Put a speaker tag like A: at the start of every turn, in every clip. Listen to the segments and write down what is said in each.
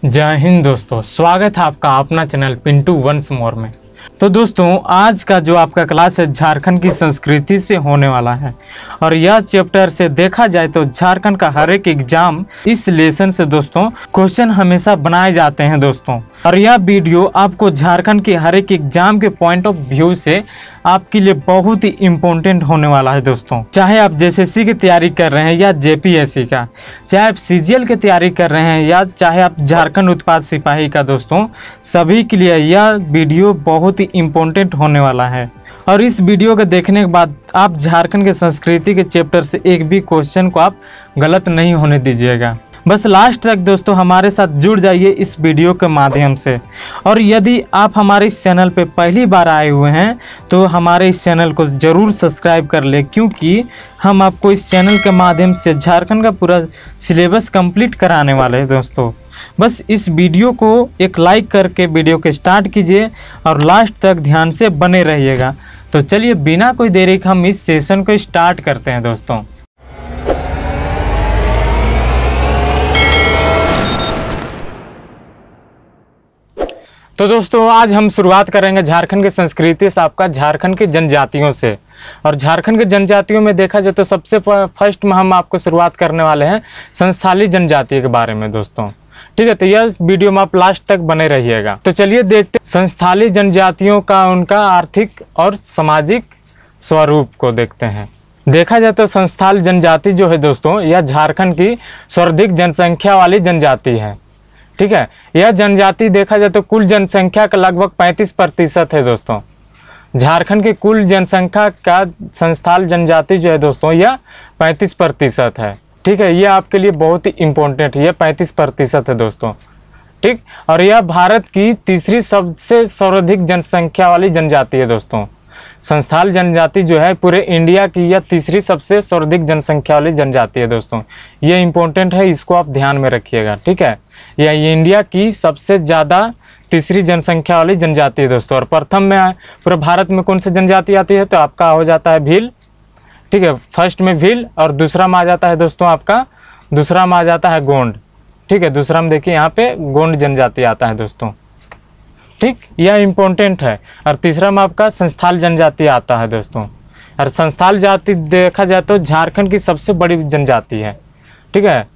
A: जय हिंद दोस्तों, स्वागत है आपका अपना चैनल पिंटू वंस मोर में। तो दोस्तों, आज का जो आपका क्लास है झारखंड की संस्कृति से होने वाला है और यह चैप्टर से देखा जाए तो झारखंड का हर एक एग्जाम इस लेसन से दोस्तों क्वेश्चन हमेशा बनाए जाते हैं दोस्तों। और यह वीडियो आपको झारखंड के हर एक एग्जाम के पॉइंट ऑफ व्यू से आपके लिए बहुत ही इम्पोर्टेंट होने वाला है दोस्तों। चाहे आप जेएसएससी की तैयारी कर रहे हैं या जेपीएससी का, चाहे आप सीजीएल की तैयारी कर रहे हैं या चाहे आप झारखंड उत्पाद सिपाही का दोस्तों, सभी के लिए यह वीडियो बहुत ही इम्पोर्टेंट होने वाला है। और इस वीडियो को देखने के बाद आप झारखंड के संस्कृति के चैप्टर से एक भी क्वेश्चन को आप गलत नहीं होने दीजिएगा। बस लास्ट तक दोस्तों हमारे साथ जुड़ जाइए इस वीडियो के माध्यम से। और यदि आप हमारे इस चैनल पे पहली बार आए हुए हैं तो हमारे इस चैनल को ज़रूर सब्सक्राइब कर ले, क्योंकि हम आपको इस चैनल के माध्यम से झारखंड का पूरा सिलेबस कंप्लीट कराने वाले हैं दोस्तों। बस इस वीडियो को एक लाइक करके वीडियो को स्टार्ट कीजिए और लास्ट तक ध्यान से बने रहिएगा। तो चलिए बिना कोई देरी के हम इस सेशन को स्टार्ट करते हैं दोस्तों। तो दोस्तों, आज हम शुरुआत करेंगे झारखंड की संस्कृति से, आपका झारखंड की जनजातियों से। और झारखंड के जनजातियों में देखा जाए तो सबसे फर्स्ट में हम आपको शुरुआत करने वाले हैं संस्थाली जनजाति के बारे में दोस्तों। ठीक है, तो यह वीडियो में आप लास्ट तक बने रहिएगा। तो चलिए देखते हैं संस्थाली जनजातियों का उनका आर्थिक और सामाजिक स्वरूप को देखते हैं। देखा जाए तो संस्थाली जनजाति जो है दोस्तों, यह झारखंड की सर्वाधिक जनसंख्या वाली जनजाति है। ठीक है, यह जनजाति देखा जाए तो कुल जनसंख्या का लगभग 35% है दोस्तों। झारखंड की कुल जनसंख्या का संस्थाल जनजाति जो है दोस्तों, यह 35% है। ठीक है, यह आपके लिए बहुत ही इम्पोर्टेंट है, यह 35% है दोस्तों। ठीक, और यह भारत की तीसरी सबसे सर्वाधिक जनसंख्या वाली जनजाति है दोस्तों। संस्थाल जनजाति जो है पूरे इंडिया की यह तीसरी सबसे सर्वाधिक जनसंख्या वाली जनजाति है दोस्तों। ये इम्पोर्टेंट है, इसको आप ध्यान में रखिएगा। ठीक है, यह इंडिया की सबसे ज़्यादा तीसरी जनसंख्या वाली जनजाति है दोस्तों। और प्रथम में पूरे भारत में कौन सी जनजाति आती है तो आपका हो जाता है भील। ठीक है, फर्स्ट में भील और दूसरा में आ जाता है दोस्तों आपका, दूसरा में आ जाता है गोंड। ठीक है, दूसरा में देखिए यहाँ पे गोंड जनजाति आता है दोस्तों। ठीक, यह इम्पोर्टेंट है। और तीसरा में आपका संस्थाल जनजाति आता है दोस्तों। और संस्थाल जाति देखा जाए तो झारखंड की सबसे बड़ी जनजाति है। ठीक है,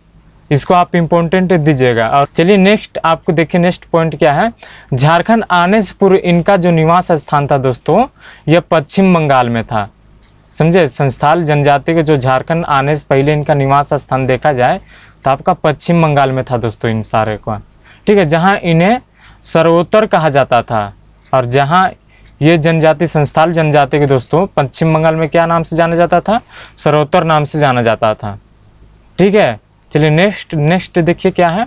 A: इसको आप इम्पोर्टेंट दीजिएगा। और चलिए नेक्स्ट आपको देखिए, नेक्स्ट पॉइंट क्या है। झारखंड आने से पूर्व इनका जो निवास स्थान था दोस्तों, यह पश्चिम बंगाल में था। समझे, संस्थाल जनजाति के जो झारखंड आने से पहले इनका निवास स्थान देखा जाए तो आपका पश्चिम बंगाल में था दोस्तों इन सारे का। ठीक है, जहाँ इन्हें सर्वोत्तर कहा जाता था। और जहाँ ये जनजाति संस्थाल जनजाति के दोस्तों पश्चिम बंगाल में क्या नाम से जाना जाता था, सर्वोत्तर नाम से जाना जाता था। ठीक है, चलिए नेक्स्ट देखिए क्या है।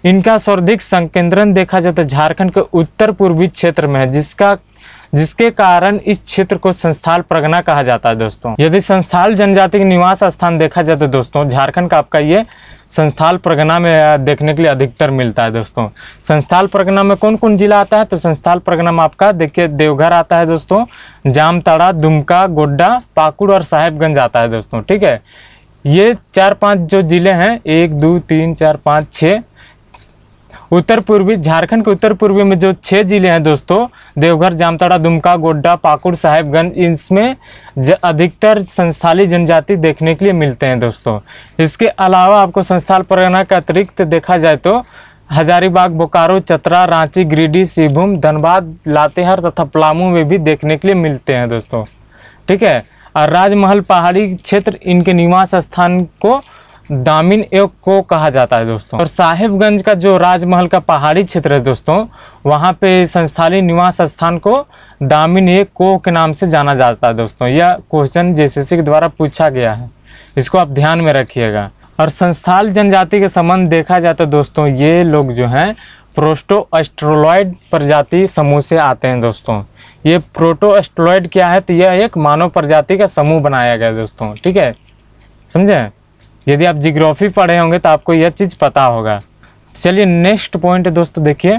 A: इनका सर्वाधिक संकेंद्रण देखा जाए तो झारखंड के उत्तर पूर्वी क्षेत्र में है, जिसके कारण इस क्षेत्र को संस्थाल परगना कहा जाता है दोस्तों। यदि संस्थाल जनजाति के निवास स्थान देखा जाए तो दोस्तों झारखंड का आपका ये संस्थाल परगना में देखने के लिए अधिकतर मिलता है दोस्तों। संस्थाल परगना में कौन कौन जिला आता है तो संस्थाल परगना में आपका देखिए देवघर आता है दोस्तों, जामताड़ा, दुमका, गोड्डा, पाकुड़ और साहेबगंज आता है दोस्तों। ठीक है, ये 4-5 जो जिले हैं, 1 2 3 4 5 6 उत्तर पूर्वी झारखंड के उत्तर पूर्वी में जो 6 जिले हैं दोस्तों, देवघर, जामताड़ा, दुमका, गोड्डा, पाकुड़, साहेबगंज, इसमें अधिकतर संस्थाली जनजाति देखने के लिए मिलते हैं दोस्तों। इसके अलावा आपको संस्थाल परगना के अतिरिक्त देखा जाए तो हजारीबाग, बोकारो, चतरा, रांची, गिरिडीह, सिंहभूम, धनबाद, लातेहार तथा पलामू में भी देखने के लिए मिलते हैं दोस्तों। ठीक है, और राजमहल पहाड़ी क्षेत्र इनके निवास स्थान को दामिन एवं को कहा जाता है दोस्तों। और साहेबगंज का जो राजमहल का पहाड़ी क्षेत्र है दोस्तों, वहाँ पे संस्थाली निवास स्थान को दामिन ए को के नाम से जाना जाता है दोस्तों। यह क्वेश्चन जेएसएससी के द्वारा पूछा गया है, इसको आप ध्यान में रखिएगा। और संस्थाल जनजाति के संबंध देखा जाए तो दोस्तों ये लोग जो हैं प्रोटोएस्ट्रोलॉइड प्रजाति समूह से आते हैं दोस्तों। ये प्रोटोएस्ट्रोलॉइड क्या है तो यह एक मानव प्रजाति का समूह बनाया गया है दोस्तों। ठीक है, समझे, यदि आप जियोग्राफी पढ़े होंगे तो आपको यह चीज़ पता होगा। चलिए नेक्स्ट पॉइंट दोस्तों देखिए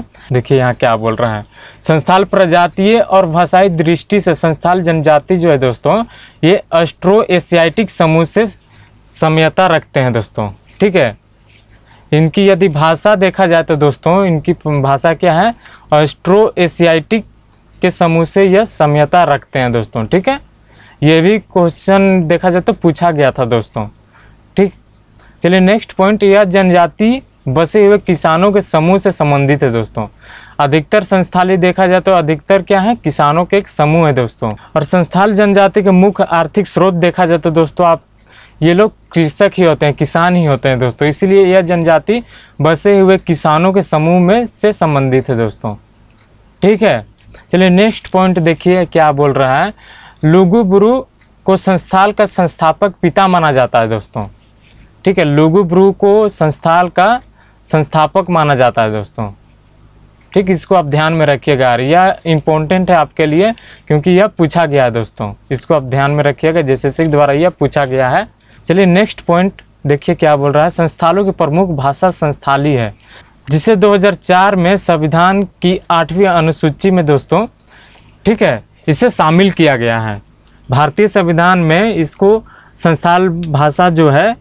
A: यहाँ क्या बोल रहा है। संस्थाल प्रजातीय और भाषाई दृष्टि से संस्थाल जनजाति जो है दोस्तों, ये ऑस्ट्रो एशियाटिक समूह से साम्यता रखते हैं दोस्तों। ठीक है, इनकी यदि भाषा देखा जाए तो दोस्तों इनकी भाषा क्या है, ऑस्ट्रो एशियाटिक के समूह से यह साम्यता रखते हैं दोस्तों। ठीक है, ये भी क्वेश्चन देखा जाए तो पूछा गया था दोस्तों। ठीक, चलिए नेक्स्ट पॉइंट, यह जनजाति बसे हुए किसानों के समूह से संबंधित है दोस्तों। अधिकतर संस्थाली देखा जाए तो अधिकतर क्या है, किसानों के एक समूह है दोस्तों। और संस्थाल जनजाति के मुख्य आर्थिक स्रोत देखा जाए तो दोस्तों आप ये लोग कृषक ही होते हैं, किसान ही होते हैं दोस्तों, इसीलिए यह जनजाति बसे हुए किसानों के समूह में से संबंधित है दोस्तों। ठीक है, चलिए नेक्स्ट पॉइंट देखिए क्या बोल रहा है। लुगुबुरु को संस्थाल का संस्थापक पिता माना जाता है दोस्तों। ठीक है, लुगुबुरु को संस्थाल का संस्थापक माना जाता है दोस्तों। ठीक, इसको आप ध्यान में रखिएगा, यह इम्पोर्टेंट है आपके लिए क्योंकि यह पूछा गया है दोस्तों। इसको आप ध्यान में रखिएगा, JSSC द्वारा यह पूछा गया है। चलिए नेक्स्ट पॉइंट देखिए क्या बोल रहा है। संस्थालों की प्रमुख भाषा संस्थाली है, जिसे 2004 में संविधान की 8वीं अनुसूची में दोस्तों, ठीक है, इसे शामिल किया गया है। भारतीय संविधान में इसको संस्थाल भाषा जो है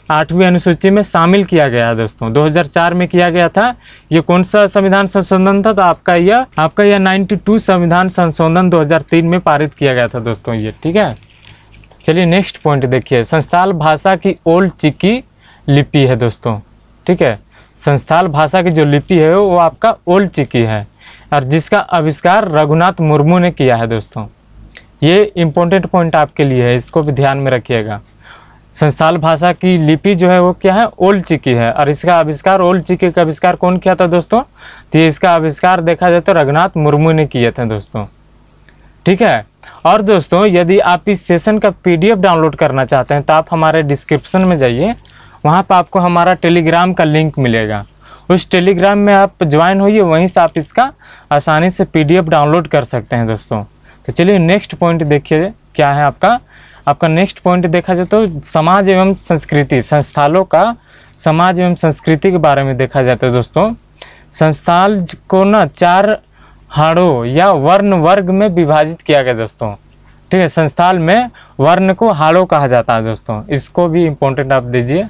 A: 8वीं अनुसूची में शामिल किया गया है दोस्तों। 2004 में किया गया था। ये कौन सा संविधान संशोधन था, तो आपका यह 92 संविधान संशोधन 2003 में पारित किया गया था दोस्तों ये। ठीक है, चलिए नेक्स्ट पॉइंट देखिए। संस्थाल भाषा की ओल्ड चिकी लिपि है दोस्तों। ठीक है, संस्थाल भाषा की जो लिपि है वो आपका ओल्ड चिकी है और जिसका आविष्कार रघुनाथ मुर्मू ने किया है दोस्तों। ये इम्पोर्टेंट पॉइंट आपके लिए है, इसको भी ध्यान में रखिएगा। संस्थाल भाषा की लिपि जो है वो क्या है, ओल्ड चिकी है और इसका आविष्कार, ओल्ड चिकी का आविष्कार कौन किया था दोस्तों, तो ये इसका आविष्कार देखा जाए तो रघुनाथ मुर्मू ने किए थे दोस्तों। ठीक है, और दोस्तों यदि आप इस सेशन का PDF डाउनलोड करना चाहते हैं तो आप हमारे डिस्क्रिप्शन में जाइए, वहाँ पर आपको हमारा टेलीग्राम का लिंक मिलेगा। उस टेलीग्राम में आप ज्वाइन होइए, वहीं से आप इसका आसानी से PDF डाउनलोड कर सकते हैं दोस्तों। तो चलिए नेक्स्ट पॉइंट देखिए क्या है आपका नेक्स्ट पॉइंट देखा जाए तो समाज एवं संस्कृति। संस्थालों का समाज एवं संस्कृति के बारे में देखा जाता है दोस्तों। संस्थाल को ना 4 हाड़ों या वर्ण वर्ग में विभाजित किया गया दोस्तों। ठीक है, संस्थाल में वर्ण को हाड़ों कहा जाता है दोस्तों। इसको भी इम्पोर्टेंट आप दीजिए,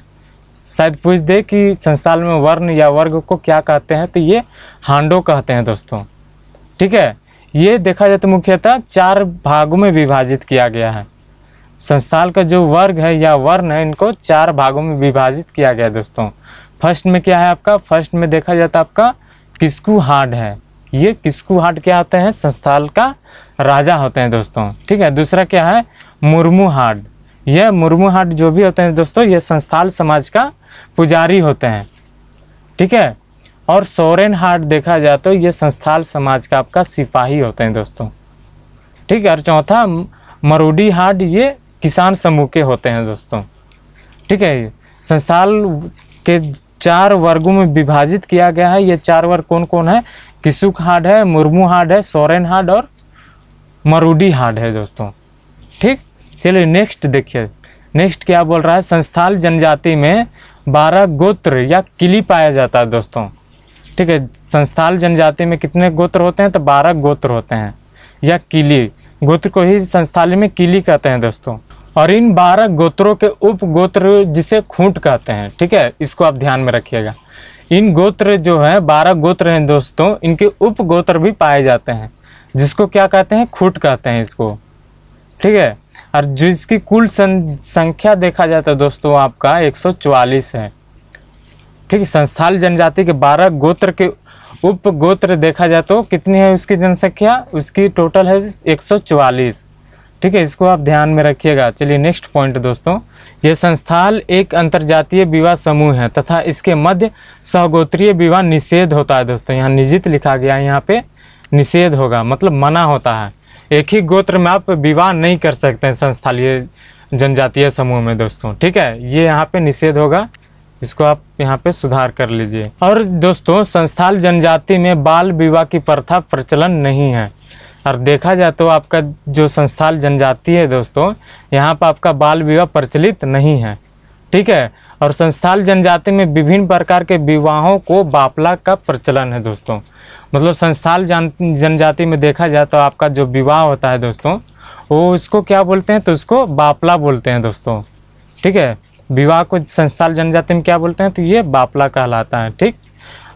A: शायद पूछ दे कि संस्थाल में वर्ण या वर्ग को क्या कहते हैं, तो ये हांडो कहते हैं दोस्तों। ठीक है, ये देखा जाए तो मुख्यतः 4 भागों में विभाजित किया गया है। संस्थाल का जो वर्ग है या वर्ण है, इनको 4 भागों में विभाजित किया गया है दोस्तों। फर्स्ट में क्या है आपका, फर्स्ट में देखा जाता है आपका किस्कू हाड है। ये किस्कू हाड क्या होते हैं, संस्थाल का राजा होते हैं दोस्तों। ठीक है, दूसरा क्या है, मुर्मू हाड। यह मुर्मू हाड जो भी होते हैं दोस्तों, ये संस्थाल समाज का पुजारी होते हैं। ठीक है, और सोरेन हाड देखा जाए तो ये संस्थाल समाज का आपका सिपाही होते हैं दोस्तों। ठीक है, और चौथा मरूडी हाड, ये किसान समूह के होते हैं दोस्तों। ठीक है, संस्थाल के 4 वर्गों में विभाजित किया गया है। ये 4 वर्ग कौन कौन है, किसुक हाड है, मुर्मू हाड है, सोरेन हाड और मरूडी हाड है दोस्तों। ठीक, चलिए नेक्स्ट देखिए, नेक्स्ट क्या बोल रहा है। संस्थाल जनजाति में 12 गोत्र या किली पाया जाता है दोस्तों। ठीक है, संस्थाल जनजाति में कितने गोत्र होते हैं, तो 12 गोत्र होते हैं या किली। गोत्र को ही संस्थाली में किली कहते हैं दोस्तों। और इन 12 गोत्रों के उप गोत्र जिसे खूंट कहते हैं। ठीक है, इसको आप ध्यान में रखिएगा। इन गोत्र जो है 12 गोत्र हैं दोस्तों, इनके उप गोत्र भी पाए जाते हैं, जिसको क्या कहते हैं, खूंट कहते हैं इसको। ठीक है, और जिसकी कुल संख्या देखा जाता है दोस्तों आपका 144 है। ठीक है, संस्थाल जनजाति के 12 गोत्र के उप गोत्र देखा जाए तो कितनी है उसकी जनसंख्या, उसकी टोटल है 144। ठीक है, इसको आप ध्यान में रखिएगा। चलिए नेक्स्ट पॉइंट दोस्तों, यह संस्थाल एक अंतर्जातीय विवाह समूह है तथा इसके मध्य सहगोत्रीय विवाह निषेध होता है दोस्तों। यहाँ निजित लिखा गया है, यहाँ पे निषेध होगा मतलब मना होता है। एक ही गोत्र में आप विवाह नहीं कर सकते हैं संस्थालीय जनजातीय समूह में दोस्तों। ठीक है, ये यहाँ पे निषेध होगा, इसको आप यहाँ पे सुधार कर लीजिए। और दोस्तों संस्थाल जनजाति में बाल विवाह की प्रथा प्रचलन नहीं है। और देखा जाए तो आपका जो संस्थाल जनजाति है दोस्तों, यहाँ पर आपका बाल विवाह प्रचलित नहीं है। ठीक है, और संस्थाल जनजाति में विभिन्न प्रकार के विवाहों को बापला का प्रचलन है दोस्तों। मतलब संस्थाल जनजाति में देखा जाए तो आपका जो विवाह होता है दोस्तों, वो इसको क्या बोलते हैं, तो उसको बापला बोलते हैं दोस्तों। ठीक है, विवाह को संस्थाल जनजाति में क्या बोलते हैं, तो ये बापला कहलाता है। ठीक,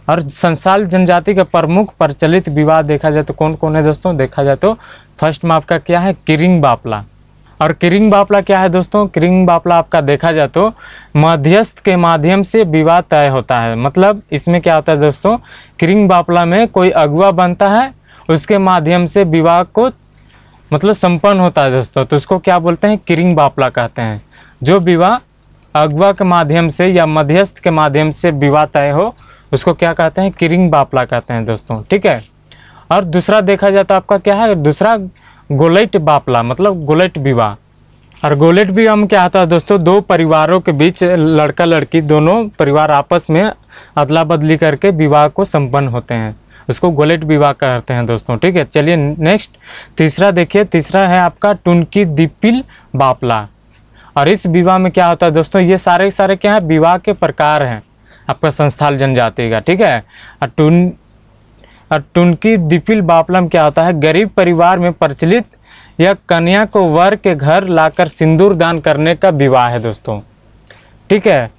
A: और संस्थाल जनजाति का प्रमुख प्रचलित विवाह देखा जाए तो कौन कौन है दोस्तों, देखा जाए तो फर्स्ट में आपका क्या है, किरिंग बापला। और किरिंग बापला क्या है दोस्तों, किरिंग बापला आपका देखा जाए तो मध्यस्थ के माध्यम से विवाह तय होता है। मतलब इसमें क्या होता है दोस्तों, किरिंग बापला में कोई अगुआ बनता है, उसके माध्यम से विवाह को मतलब संपन्न होता है दोस्तों, तो उसको क्या बोलते हैं, किरिंग बापला कहते हैं। जो विवाह अगुआ के माध्यम से या मध्यस्थ के माध्यम से विवाह तय हो उसको क्या कहते हैं, किरिंग बापला कहते हैं दोस्तों। ठीक है, और दूसरा देखा जाए तो आपका क्या है, दूसरा गोलैट बापला, मतलब गोलैट विवाह। और गोलैट विवाह में क्या होता है दोस्तों, दो परिवारों के बीच लड़का लड़की दोनों परिवार आपस में अदला बदली करके विवाह को संपन्न होते हैं, उसको गोलैट विवाह कहते हैं दोस्तों। ठीक है, चलिए नेक्स्ट तीसरा देखिए, तीसरा है आपका टुनकी दिपिल बापला। और इस विवाह में क्या होता है दोस्तों, ये सारे सारे क्या है, विवाह के प्रकार हैं आपका संस्थाल जनजाति का। ठीक है, और टुनकी दिपिल बापला में क्या होता है, गरीब परिवार में प्रचलित या कन्या को वर के घर लाकर सिंदूर दान करने का विवाह है दोस्तों। ठीक है,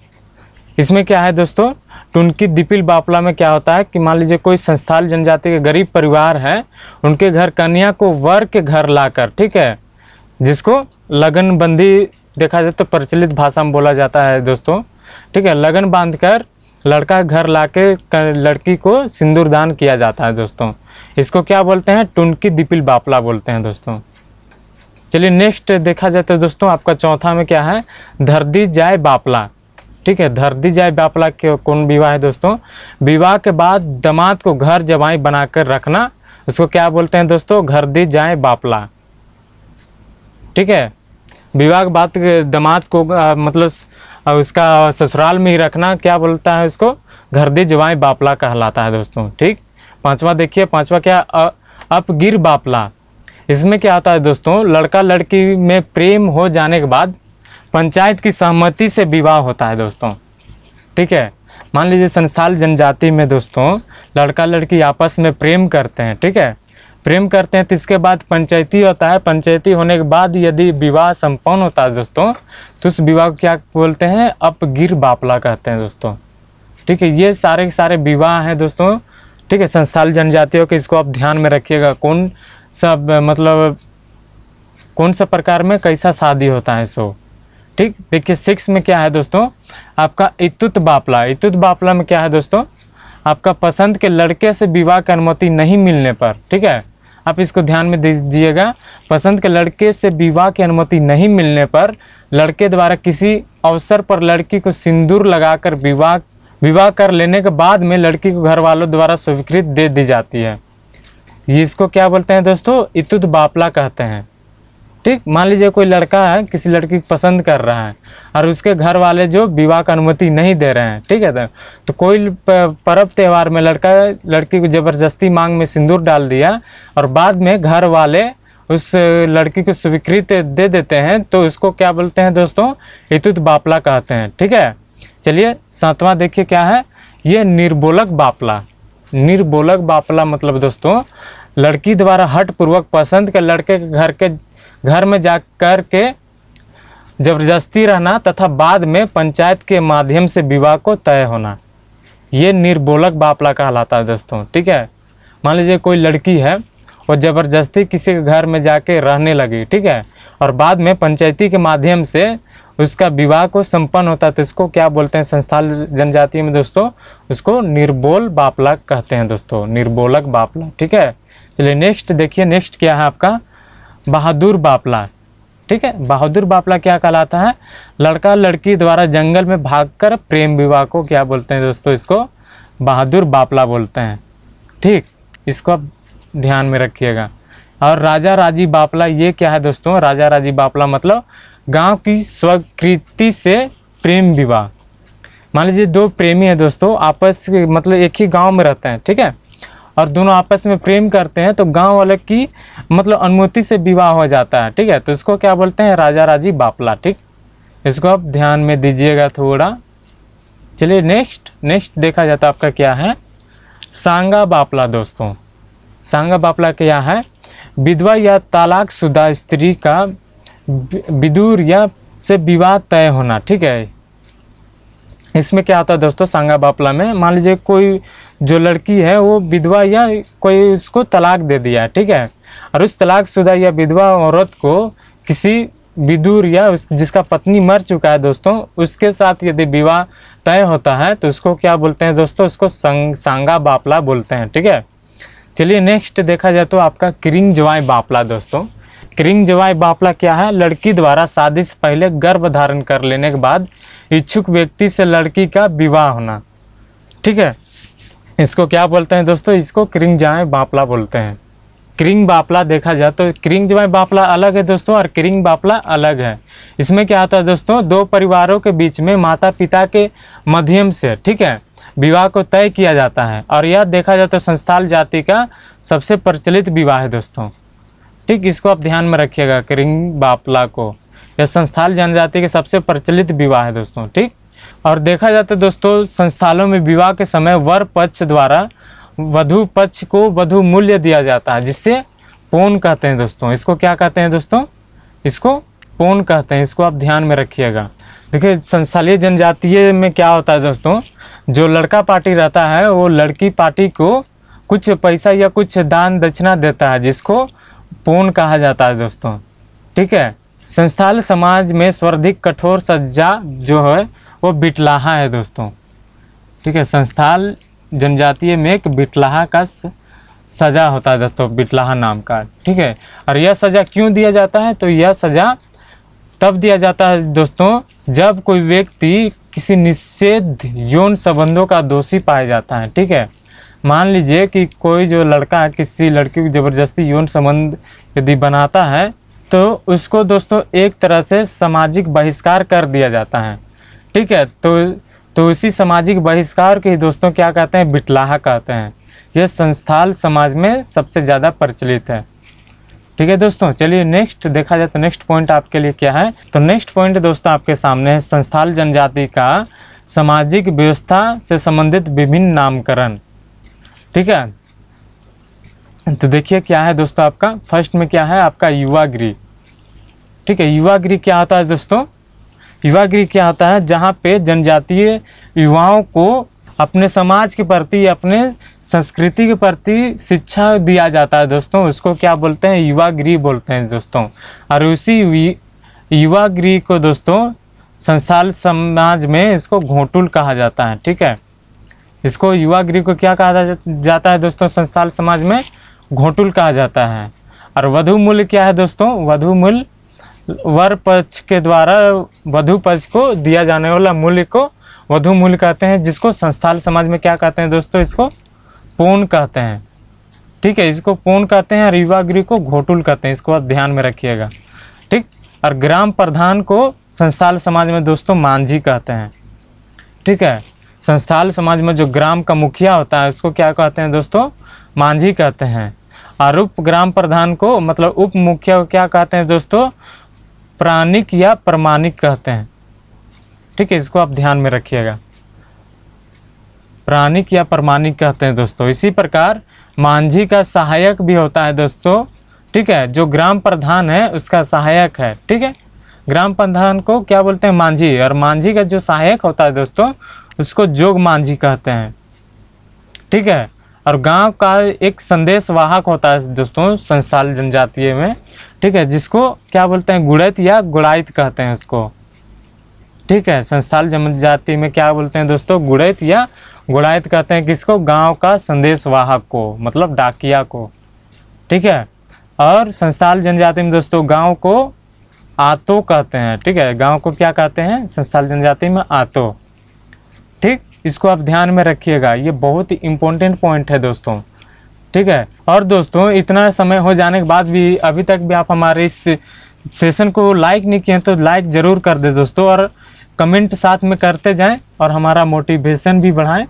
A: इसमें क्या है दोस्तों, टुनकी दिपिल बापला में क्या होता है कि मान लीजिए कोई संस्थाल जनजाति के गरीब परिवार है, उनके घर कन्या को वर के घर लाकर, ठीक है, जिसको लगन बंदी देखा जाए तो प्रचलित भाषा में बोला जाता है दोस्तों। ठीक है, लगन बांधकर लड़का घर लाके लड़की को सिंदूर दान किया जाता है दोस्तों, इसको क्या बोलते हैं, टुनकी दिपिल बापला बोलते हैं दोस्तों। चलिए नेक्स्ट देखा जाए तो दोस्तों आपका चौथा में क्या है, धरदी जाय बापला। ठीक है, धरदी जाय बापला के कौन विवाह है दोस्तों, विवाह के बाद दामाद को घर जवाई बनाकर रखना, उसको क्या बोलते हैं दोस्तों, घरदी जाय बापला। ठीक है, विवाह के बाद दामाद को मतलब उसका ससुराल में ही रखना क्या बोलता है, उसको घरदी जवाई बापला कहलाता है दोस्तों। ठीक, पांचवा देखिए, पांचवा क्या, अपगिर बापला। इसमें क्या होता है दोस्तों, लड़का लड़की में प्रेम हो जाने के बाद पंचायत की सहमति से विवाह होता है दोस्तों। ठीक है, मान लीजिए संस्थाल जनजाति में दोस्तों लड़का लड़की आपस में प्रेम करते हैं। ठीक है, प्रेम करते हैं तो इसके बाद पंचायती होता है, पंचायती होने के बाद यदि विवाह संपन्न होता है दोस्तों तो उस विवाह को क्या बोलते हैं, अपगिर बापला कहते हैं दोस्तों। ठीक है, ये सारे के सारे विवाह हैं दोस्तों। ठीक है, संस्थाल जनजातियों के, इसको आप ध्यान में रखिएगा, कौन सब मतलब कौन सा प्रकार में कैसा शादी होता है सो। ठीक, देखिए 6 में क्या है दोस्तों, आपका इतुत बापला। इतुत बापला में क्या है दोस्तों, आपका पसंद के लड़के से विवाह की अनुमति नहीं मिलने पर, ठीक है, आप इसको ध्यान में दीजिएगा, पसंद के लड़के से विवाह की अनुमति नहीं मिलने पर लड़के द्वारा किसी अवसर पर लड़की को सिंदूर लगाकर विवाह कर लेने के बाद में लड़की को घर वालों द्वारा स्वीकृत दे दी जाती है। ये इसको क्या बोलते हैं दोस्तों, इतुत बापला कहते हैं। ठीक, मान लीजिए कोई लड़का है किसी लड़की को पसंद कर रहा है और उसके घर वाले जो विवाह की अनुमति नहीं दे रहे हैं। ठीक है, तो कोई पर्व त्यौहार में लड़का लड़की को ज़बरदस्ती मांग में सिंदूर डाल दिया और बाद में घर वाले उस लड़की को स्वीकृत दे देते हैं, तो उसको क्या बोलते हैं दोस्तों, इतुत बापला कहते हैं। ठीक है, चलिए 7वां देखिए क्या है, ये निर्बोलक बापला। निर्बोलक बापला मतलब दोस्तों लड़की द्वारा हठ पूर्वक पसंद के लड़के के घर में जा कर के जबरदस्ती रहना तथा बाद में पंचायत के माध्यम से विवाह को तय होना, ये निर्बोलक बापला कहलाता है दोस्तों। ठीक है, मान लीजिए कोई लड़की है वो ज़बरदस्ती किसी के घर में जाके रहने लगी, ठीक है, और बाद में पंचायती के माध्यम से उसका विवाह को संपन्न होता है, तो इसको क्या बोलते हैं संस्थाल जनजाति में दोस्तों, उसको निर्बोल बापला कहते हैं दोस्तों, निर्बोलक बापला। ठीक है, चलिए नेक्स्ट देखिए, नेक्स्ट क्या है आपका, बहादुर बापला। ठीक है, बहादुर बापला क्या कहलाता है, लड़का लड़की द्वारा जंगल में भागकर प्रेम विवाह को क्या बोलते हैं दोस्तों, इसको बहादुर बापला बोलते हैं। ठीक, इसको आप ध्यान में रखिएगा। और राजा राजी बापला, ये क्या है दोस्तों, राजा राजी बापला मतलब गांव की स्वीकृति से प्रेम विवाह। मान लीजिए दो प्रेमी हैं दोस्तों, आपस मतलब एक ही गांव में रहते हैं, ठीक है, और दोनों आपस में प्रेम करते हैं, तो गांव वाले की मतलब अनुमति से विवाह हो जाता है। ठीक है, तो इसको क्या बोलते हैं, राजा राजी बापला। ठीक, इसको आप ध्यान में दीजिएगा थोड़ा। चलिए नेक्स्ट देखा जाता है आपका क्या है, सांगा बापला दोस्तों। सांगा बापला क्या है, विधवा या तलाकशुदा स्त्री का विदुर या से विवाह तय होना। ठीक है, इसमें क्या होता है दोस्तों, सांगा बापला में मान लीजिए कोई जो लड़की है वो विधवा या कोई उसको तलाक दे दिया है, ठीक है, और उस तलाकशुदा या विधवा औरत को किसी विदुर या जिसका पत्नी मर चुका है दोस्तों, उसके साथ यदि विवाह तय होता है तो उसको क्या बोलते हैं दोस्तों, उसको सांगा बापला बोलते हैं, ठीक है। चलिए नेक्स्ट देखा जाए तो आपका किरिंग जवाई बापला दोस्तों। किरिंग जवाई बापला क्या है, लड़की द्वारा शादी से पहले गर्भ धारण कर लेने के बाद इच्छुक व्यक्ति से लड़की का विवाह होना, ठीक है, इसको क्या बोलते हैं दोस्तों, इसको किरिंग जवाई बापला बोलते हैं। किरिंग बापला देखा जाए तो किरिंग जवाई बापला अलग है दोस्तों और किरिंग बापला अलग है। इसमें क्या होता है दोस्तों, दो परिवारों के बीच में माता पिता के माध्यम से, ठीक है, विवाह को तय किया जाता है और यह देखा जाए तो संस्थाल जाति का सबसे प्रचलित विवाह है दोस्तों, ठीक, इसको आप ध्यान में रखिएगा। किरिंग बापला को यह संस्थाल जनजाति के सबसे प्रचलित विवाह है दोस्तों, ठीक। और देखा जाता है दोस्तों संस्थालों में विवाह के समय वर पक्ष द्वारा वधु पक्ष को वधु मूल्य दिया जाता है, जिससे पौन कहते हैं दोस्तों। इसको क्या कहते हैं दोस्तों, इसको पौन कहते हैं, इसको आप ध्यान में रखिएगा। देखिए संस्थालीय जनजातीय में क्या होता है दोस्तों, जो लड़का पार्टी रहता है वो लड़की पार्टी को कुछ पैसा या कुछ दान दक्षिणा देता है, जिसको पौन कहा जाता है दोस्तों, ठीक है। संस्थाल समाज में सर्वाधिक कठोर सजा जो है वो बिटलाहा है दोस्तों, ठीक है। संस्थाल जनजातीय में एक बिटलाहा का सजा होता है दोस्तों, बिटलाहा नाम का, ठीक है। और यह सजा क्यों दिया जाता है, तो यह सजा तब दिया जाता है दोस्तों जब कोई व्यक्ति किसी निषेध यौन संबंधों का दोषी पाया जाता है, ठीक है। मान लीजिए कि कोई जो लड़का किसी लड़की को ज़बरदस्ती यौन संबंध यदि बनाता है तो उसको दोस्तों एक तरह से सामाजिक बहिष्कार कर दिया जाता है, ठीक है। तो इसी सामाजिक बहिष्कार के ही दोस्तों क्या कहते हैं, बिटलाहा कहते हैं। यह संस्थाल समाज में सबसे ज़्यादा प्रचलित है, ठीक है दोस्तों। चलिए नेक्स्ट देखा जाए तो नेक्स्ट पॉइंट आपके लिए क्या है, तो नेक्स्ट पॉइंट दोस्तों आपके सामने है संस्थाल जनजाति का सामाजिक व्यवस्था से संबंधित विभिन्न नामकरण, ठीक है। तो देखिए क्या है दोस्तों, आपका फर्स्ट में क्या है, आपका युवा गृह, ठीक है। युवा गृह क्या होता है दोस्तों, युवा गृह क्या होता है, जहाँ पे जनजातीय युवाओं को अपने समाज के प्रति, अपने संस्कृति के प्रति शिक्षा दिया जाता है दोस्तों, उसको क्या बोलते हैं, युवा गृह बोलते हैं दोस्तों। और उसी युवा गृह को दोस्तों संस्थाल समाज में इसको घोटुल कहा जाता है, ठीक है। इसको युवा गृह को क्या कहा जाता है दोस्तों, संस्थाल समाज में घोटुल कहा जाता है। और वधु मूल्य क्या है दोस्तों, वधु मूल्य वर पक्ष के द्वारा वधु पक्ष को दिया जाने वाला मूल्य को वधु मूल्य कहते हैं, जिसको संस्थाल समाज में क्या कहते हैं दोस्तों, इसको पौन कहते हैं, ठीक है। इसको पौन कहते हैं और युवा गृह को घोटुल कहते हैं, इसको आप ध्यान में रखिएगा, ठीक। और ग्राम प्रधान को संस्थाल समाज में दोस्तों मांझी कहते हैं, ठीक है। संस्थाल समाज में जो ग्राम का मुखिया होता है उसको क्या कहते हैं दोस्तों, मांझी कहते हैं। और उप ग्राम प्रधान को मतलब उप मुखिया को क्या कहते हैं दोस्तों, प्राणिक या प्रमाणिक कहते हैं, ठीक है। इसको आप ध्यान में रखिएगा, प्राणिक या प्रमाणिक कहते हैं दोस्तों। इसी प्रकार मांझी का सहायक भी होता है दोस्तों, ठीक है, जो ग्राम प्रधान है उसका सहायक है, ठीक है। ग्राम प्रधान को क्या बोलते हैं, मांझी, और मांझी का जो सहायक होता है दोस्तों उसको जोग मांझी कहते हैं, ठीक है। और गांव का एक संदेश वाहक होता है दोस्तों संस्थाल जनजातीय में, ठीक है, जिसको क्या बोलते हैं, गुड़ैत या गुड़ाइत कहते हैं उसको, ठीक है। संस्थाल जनजाति में क्या बोलते हैं दोस्तों, गुड़ैत या गुड़ाइत कहते हैं, किसको, गांव का संदेश वाहक को, मतलब डाकिया को, ठीक है। और संस्थाल जनजाति में दोस्तों गांव को आतो कहते हैं, ठीक है। गांव को क्या कहते हैं संस्थाल जनजाति में, आतो, ठीक। इसको आप ध्यान में रखिएगा, ये बहुत ही इम्पोर्टेंट पॉइंट है दोस्तों, ठीक है। और दोस्तों इतना समय हो जाने के बाद भी अभी तक भी आप हमारे इस सेशन को लाइक नहीं किए तो लाइक ज़रूर कर दे दोस्तों, और कमेंट साथ में करते जाएं और हमारा मोटिवेशन भी बढ़ाएं,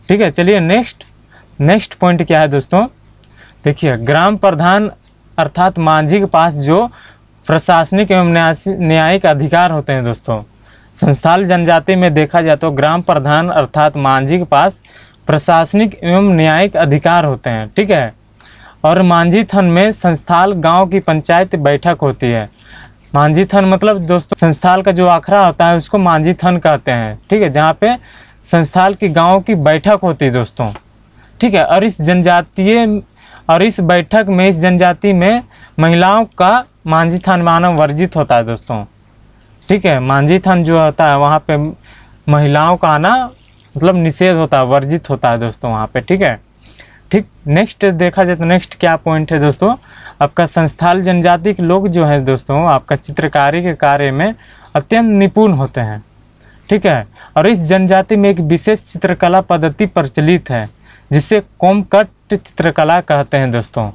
A: ठीक है। चलिए नेक्स्ट पॉइंट क्या है दोस्तों, देखिए ग्राम प्रधान अर्थात मांझी के पास जो प्रशासनिक एवं न्यायिक अधिकार होते हैं दोस्तों। संस्थाल जनजाति में देखा जाए तो ग्राम प्रधान अर्थात मांझी के पास प्रशासनिक एवं न्यायिक अधिकार होते हैं, ठीक है। और मांझी थन में संस्थाल गांव की पंचायत बैठक होती है, मांझी थन मतलब दोस्तों संस्थाल का जो आखड़ा होता है उसको मांझी थन कहते हैं, ठीक है, जहाँ पे संस्थाल की गाँव की बैठक होती है दोस्तों, ठीक है। और इस बैठक में इस जनजाति में महिलाओं का मांझी थान मानव वर्जित होता है दोस्तों, ठीक है। मांझी थान जो होता है वहाँ पे महिलाओं का आना मतलब निषेध होता है, वर्जित होता है दोस्तों वहाँ पे, ठीक है। ठीक, नेक्स्ट देखा जाए तो नेक्स्ट क्या पॉइंट है दोस्तों, आपका संस्थाल जनजाति के लोग जो है दोस्तों आपका चित्रकारी के कार्य में अत्यंत निपुण होते हैं, ठीक है। और इस जनजाति में एक विशेष चित्रकला पद्धति प्रचलित है जिसे कोमकट चित्रकला कहते हैं दोस्तों,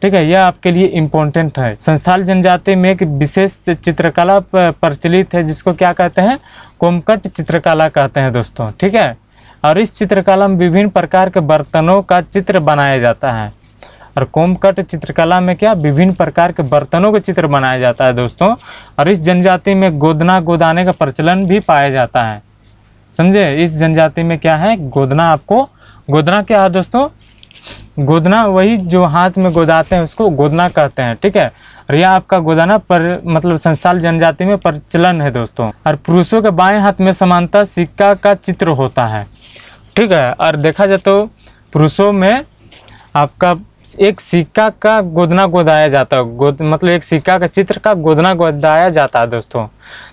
A: ठीक है। यह आपके लिए इम्पोर्टेंट है। संस्थाल जनजाति में एक विशेष चित्रकला प्रचलित है जिसको क्या कहते हैं, कोमकट चित्रकला कहते हैं दोस्तों, ठीक है। और इस चित्रकला में विभिन्न प्रकार के बर्तनों का चित्र बनाया जाता है। और कोमकट चित्रकला में क्या विभिन्न प्रकार के बर्तनों का चित्र बनाया जाता है दोस्तों। और इस जनजाति में गोदना गोदाने का प्रचलन भी पाया जाता है, समझे। इस जनजाति में क्या है, गोदना। आपको गोदना क्या है दोस्तों, गोदना वही जो हाथ में गोदाते हैं उसको गोदना कहते हैं, ठीक है। और यह आपका गोदाना पर मतलब संस्थाल जनजाति में प्रचलन है दोस्तों। और पुरुषों के बाएं हाथ में समानता सिक्का का चित्र होता है, ठीक है। और देखा जाए तो पुरुषों में आपका एक सिक्का का गोदना गोदाया जाता है, मतलब एक सिक्का का चित्र का गोदना गोदाया जाता है दोस्तों।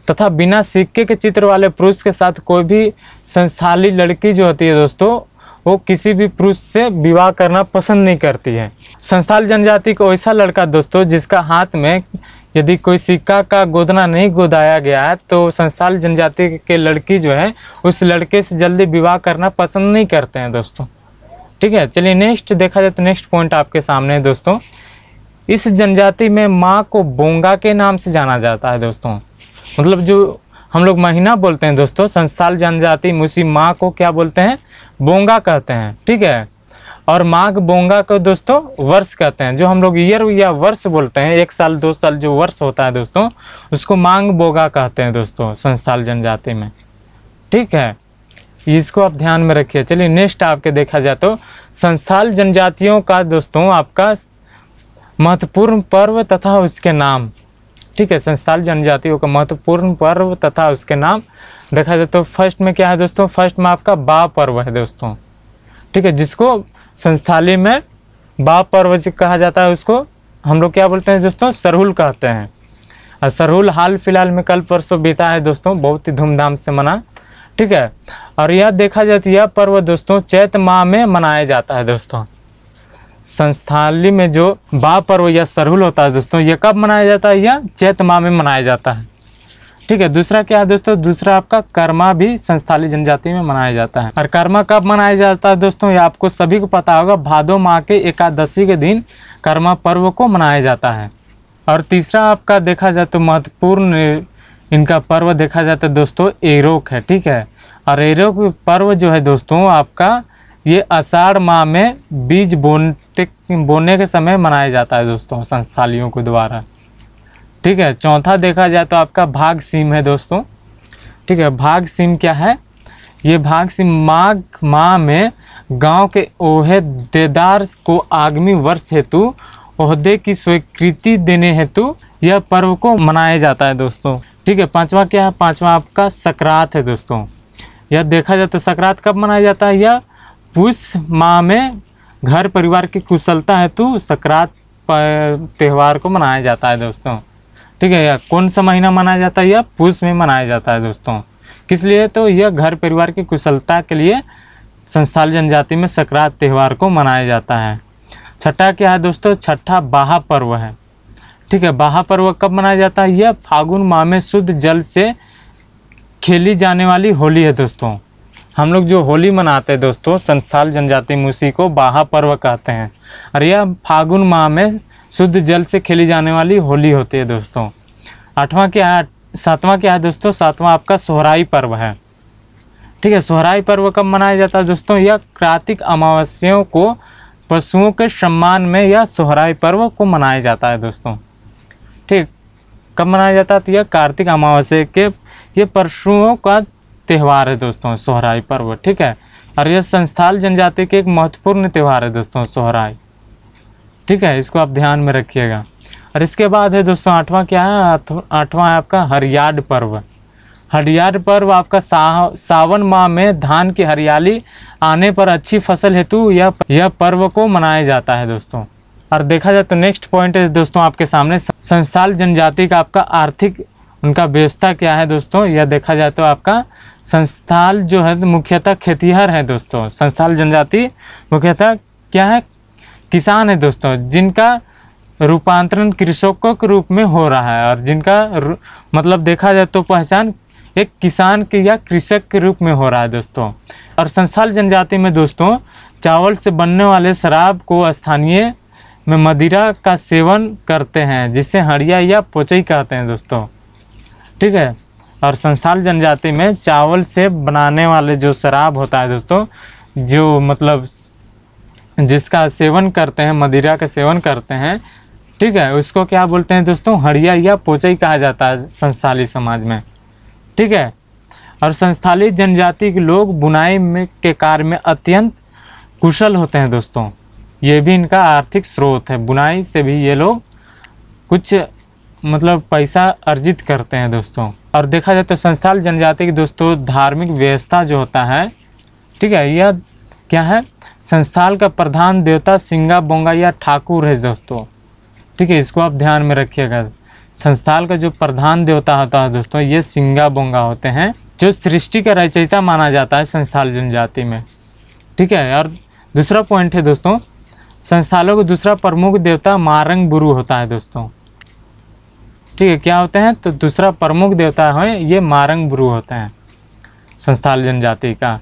A: तथा बिना सिक्के के चित्र वाले पुरुष के साथ कोई भी संस्थाली लड़की जो होती है दोस्तों वो किसी भी पुरुष से विवाह करना पसंद नहीं करती है। संस्थाल जनजाति को ऐसा लड़का दोस्तों जिसका हाथ में यदि कोई सिक्का का गोदना नहीं गोदाया गया है तो संस्थाल जनजाति के लड़की जो है उस लड़के से जल्दी विवाह करना पसंद नहीं करते हैं दोस्तों, ठीक है। चलिए नेक्स्ट देखा जाए तो नेक्स्ट पॉइंट आपके सामने है दोस्तों। इस जनजाति में माँ को बोंगा के नाम से जाना जाता है दोस्तों, मतलब जो हम लोग महीना बोलते हैं दोस्तों, संस्थाल जनजाति में उसी माँ को क्या बोलते हैं, बोंगा कहते हैं, ठीक है। और माघ बोंगा को दोस्तों वर्ष कहते हैं। जो हम लोग ईयर या वर्ष बोलते हैं, 1 साल 2 साल जो वर्ष होता है दोस्तों उसको माघ बोंगा कहते हैं दोस्तों संस्थाल जनजाति में, ठीक है। इसको आप ध्यान में रखिए। चलिए नेक्स्ट आपके देखा जाए तो संस्थाल जनजातियों का दोस्तों आपका महत्वपूर्ण पर्व तथा उसके नाम, ठीक है। संस्थाल जनजातियों का महत्वपूर्ण पर्व तथा उसके नाम देखा जाए तो फर्स्ट में क्या है दोस्तों, फर्स्ट में आपका बा पर्व है दोस्तों, ठीक है, जिसको संस्थाली में बा पर्व कहा जाता है। उसको हम लोग क्या बोलते हैं दोस्तों, सरहुल कहते हैं। और सरहुल हाल फिलहाल में कल परसों बीता है दोस्तों, बहुत ही धूमधाम से मना, ठीक है। और यह देखा जाए तो यह पर्व दोस्तों चैत माह में मनाया जाता है दोस्तों। संस्थाली में जो बा पर्व या सरहुल होता है दोस्तों ये कब मनाया जाता है, यह चैत माह में मनाया जाता है, ठीक है। दूसरा क्या है दोस्तों, दूसरा आपका कर्मा भी संस्थाली जनजाति में मनाया जाता है। और कर्मा कब मनाया जाता है दोस्तों, ये आपको सभी को पता होगा, भादो माह के एकादशी के दिन कर्मा पर्व को मनाया जाता है। और तीसरा आपका देखा जाए तो महत्वपूर्ण इनका पर्व देखा जाता है दोस्तों एरोक है, ठीक है। और एरोक पर्व जो है दोस्तों आपका ये आषाढ़ माह में बीज बोने के समय मनाया जाता है दोस्तों संस्थालियों के द्वारा, ठीक है। चौथा देखा जाए तो आपका भाग सीम है दोस्तों, ठीक है। भाग सीम क्या है, ये भाग सीम माघ माह में गांव के ओहदेदार को आगामी वर्ष हेतु ओहदे की स्वीकृति देने हेतु यह पर्व को मनाया जाता है दोस्तों, ठीक है। पांचवा क्या है, पांचवा आपका सकरात है दोस्तों। यह देखा जाए तो सकरात कब मनाया जाता है, यह पुष माह में घर परिवार की कुशलता हेतु सकरात त्यौहार को मनाया जाता है दोस्तों, ठीक है। यह कौन सा महीना मनाया जाता है, यह पुष में मनाया जाता है दोस्तों। किस लिए, तो यह घर परिवार की कुशलता के लिए संस्थाल जनजाति में सकरात त्यौहार को मनाया जाता है। छठा क्या है दोस्तों, छठा बाहा पर्व है, ठीक है। बाहा पर्व कब मनाया जाता है, यह फागुन माह में शुद्ध जल से खेली जाने वाली होली है दोस्तों। हम लोग जो होली मनाते हैं दोस्तों संस्थाल जनजाति में उसी को बाहा पर्व कहते हैं। और यह फागुन माह में शुद्ध जल से खेली जाने वाली होली होती है दोस्तों। आठवां क्या है, सातवां क्या है दोस्तों, सातवां आपका सोहराई पर्व है, ठीक है। सोहराई पर्व कब मनाया जाता है दोस्तों, यह कार्तिक अमावस्याओं को पशुओं के सम्मान में यह सोहराई पर्व को मनाया जाता है दोस्तों, ठीक। कब मनाया जाता है, तो यह कार्तिक अमावस्या के ये पशुओं का त्यौहार है दोस्तों सोहराई पर्व, ठीक है। और यह संस्थाल जनजाति के एक महत्वपूर्ण त्यौहार है दोस्तों सोहराई, ठीक है। इसको आप ध्यान में रखिएगा। और इसके बाद है दोस्तों आठवां क्या है, आठवां है आपका हरियाड पर्व। हरियाड पर्व आपका सावन माह में धान की हरियाली आने पर अच्छी फसल हेतु यह पर्व को मनाया जाता है दोस्तों। और देखा जाए तो नेक्स्ट पॉइंट है दोस्तों आपके सामने, संस्थाल जनजाति का आपका आर्थिक उनका व्यवस्था क्या है दोस्तों। यह देखा जाए तो आपका संस्थाल जो है मुख्यतः खेतिहर है दोस्तों। संस्थाल जनजाति मुख्यतः क्या है, किसान है दोस्तों, जिनका रूपांतरण कृषकों के रूप में हो रहा है और जिनका मतलब देखा जाए तो पहचान एक किसान के या कृषक के रूप में हो रहा है दोस्तों। और संस्थाल जनजाति में दोस्तों चावल से बनने वाले शराब को स्थानीय में मदिरा का सेवन करते हैं, जिसे हड़िया या पोचई कहते हैं दोस्तों। ठीक है, और संस्थाल जनजाति में चावल से बनाने वाले जो शराब होता है दोस्तों, जो मतलब जिसका सेवन करते हैं, मदिरा का सेवन करते हैं, ठीक है, उसको क्या बोलते हैं दोस्तों, हड़िया या पोचई कहा जाता है संस्थाली समाज में। ठीक है, और संस्थाली जनजाति के लोग बुनाई में के कार्य में अत्यंत कुशल होते हैं दोस्तों। ये भी इनका आर्थिक स्रोत है, बुनाई से भी ये लोग कुछ मतलब पैसा अर्जित करते हैं दोस्तों। और देखा जाए तो संस्थाल जनजाति की दोस्तों धार्मिक व्यवस्था जो होता है, ठीक है, यह क्या है, संस्थाल का प्रधान देवता सिंगा बोंगा या ठाकुर है दोस्तों। ठीक है, इसको आप ध्यान में रखिएगा। संस्थाल का जो प्रधान देवता होता है दोस्तों, ये सिंगा बोंगा होते हैं, जो सृष्टि का रचयिता माना जाता है संस्थाल जनजाति में। ठीक है, और दूसरा पॉइंट है दोस्तों, संस्थालों का दूसरा प्रमुख देवता मारंग बुरु होता है दोस्तों। ठीक है, क्या होते हैं तो दूसरा प्रमुख देवता है ये मारंग बुरु होते हैं संस्थाल जनजाति का।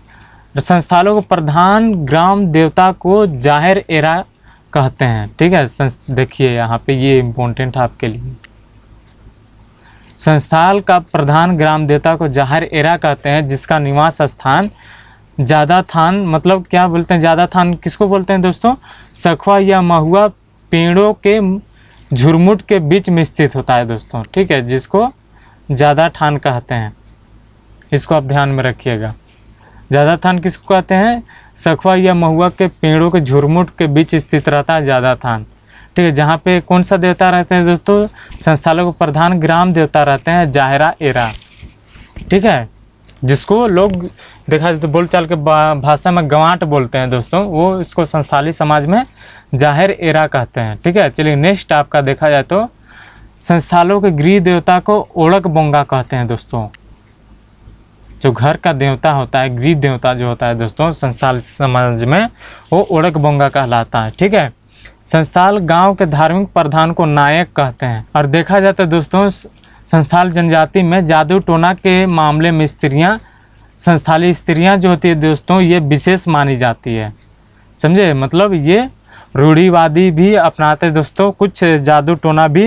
A: संस्थालों को प्रधान ग्राम देवता को जाहिर एरा कहते हैं। ठीक है, देखिए यहाँ पे ये इम्पोर्टेंट है आपके लिए। संस्थाल का प्रधान ग्राम देवता को जाहिर एरा कहते हैं, जिसका निवास स्थान ज़्यादा थान, मतलब क्या बोलते हैं ज़्यादा थान किसको बोलते हैं दोस्तों, सखुआ या महुआ पेड़ों के झुरमुट के बीच में स्थित होता है दोस्तों। ठीक है, जिसको ज़्यादा थान कहते हैं, इसको आप ध्यान में रखिएगा। ज़्यादा थान किसको कहते हैं, सखुआ या महुआ के पेड़ों के झुरमुट के बीच स्थित रहता है ज़्यादा थान। ठीक है, जहाँ पे कौन सा देवता रहते हैं दोस्तों, संस्थालों के प्रधान ग्राम देवता रहते हैं जाहिरा एरा। ठीक है, जिसको लोग देखा जाए तो बोलचाल के भाषा में गंवाट बोलते हैं दोस्तों, वो इसको संस्थाली समाज में जाहिर एरा कहते हैं। ठीक है, चलिए नेक्स्ट आपका देखा जाए तो संस्थालों के गृह देवता को ओड़क बोंगा कहते हैं दोस्तों। जो घर का देवता होता है, गृह देवता जो होता है दोस्तों संस्थाल समाज में, वो ओड़क बोंगा कहलाता है। ठीक है, संस्थाल गांव के धार्मिक प्रधान को नायक कहते हैं। और देखा जाता है दोस्तों संस्थाल जनजाति में जादू टोना के मामले में स्त्रियां, संस्थाली स्त्रियां जो होती है दोस्तों, ये विशेष मानी जाती है। समझे, मतलब ये रूढ़िवादी भी अपनाते दोस्तों, कुछ जादू टोना भी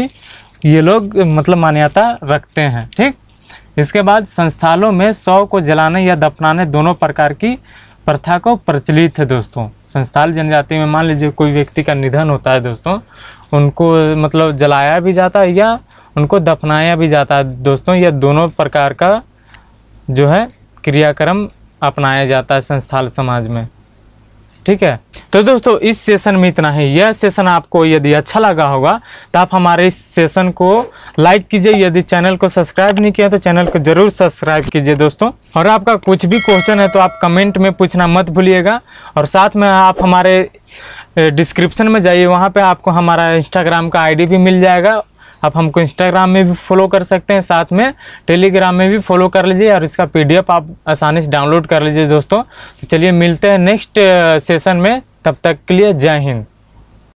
A: ये लोग मतलब मान्यता रखते हैं। ठीक, इसके बाद संस्थालों में शव को जलाने या दफनाने दोनों प्रकार की प्रथा को प्रचलित है दोस्तों। संस्थाल जनजाति में मान लीजिए कोई व्यक्ति का निधन होता है दोस्तों, उनको मतलब जलाया भी जाता है या उनको दफनाया भी जाता है दोस्तों। यह दोनों प्रकार का जो है क्रियाक्रम अपनाया जाता है संस्थाल समाज में। ठीक है, तो दोस्तों इस सेशन में इतना ही। यह सेशन आपको यदि अच्छा लगा होगा तो आप हमारे इस सेशन को लाइक कीजिए। यदि चैनल को सब्सक्राइब नहीं किया तो चैनल को जरूर सब्सक्राइब कीजिए दोस्तों। और आपका कुछ भी क्वेश्चन है तो आप कमेंट में पूछना मत भूलिएगा। और साथ में आप हमारे डिस्क्रिप्शन में जाइए, वहाँ पे आपको हमारा इंस्टाग्राम का आईडी भी मिल जाएगा। आप हमको इंस्टाग्राम में भी फॉलो कर सकते हैं, साथ में टेलीग्राम में भी फॉलो कर लीजिए और इसका पीडीएफ आप आसानी से डाउनलोड कर लीजिए दोस्तों। तो चलिए मिलते हैं नेक्स्ट सेशन में, तब तक के लिए जय हिंद।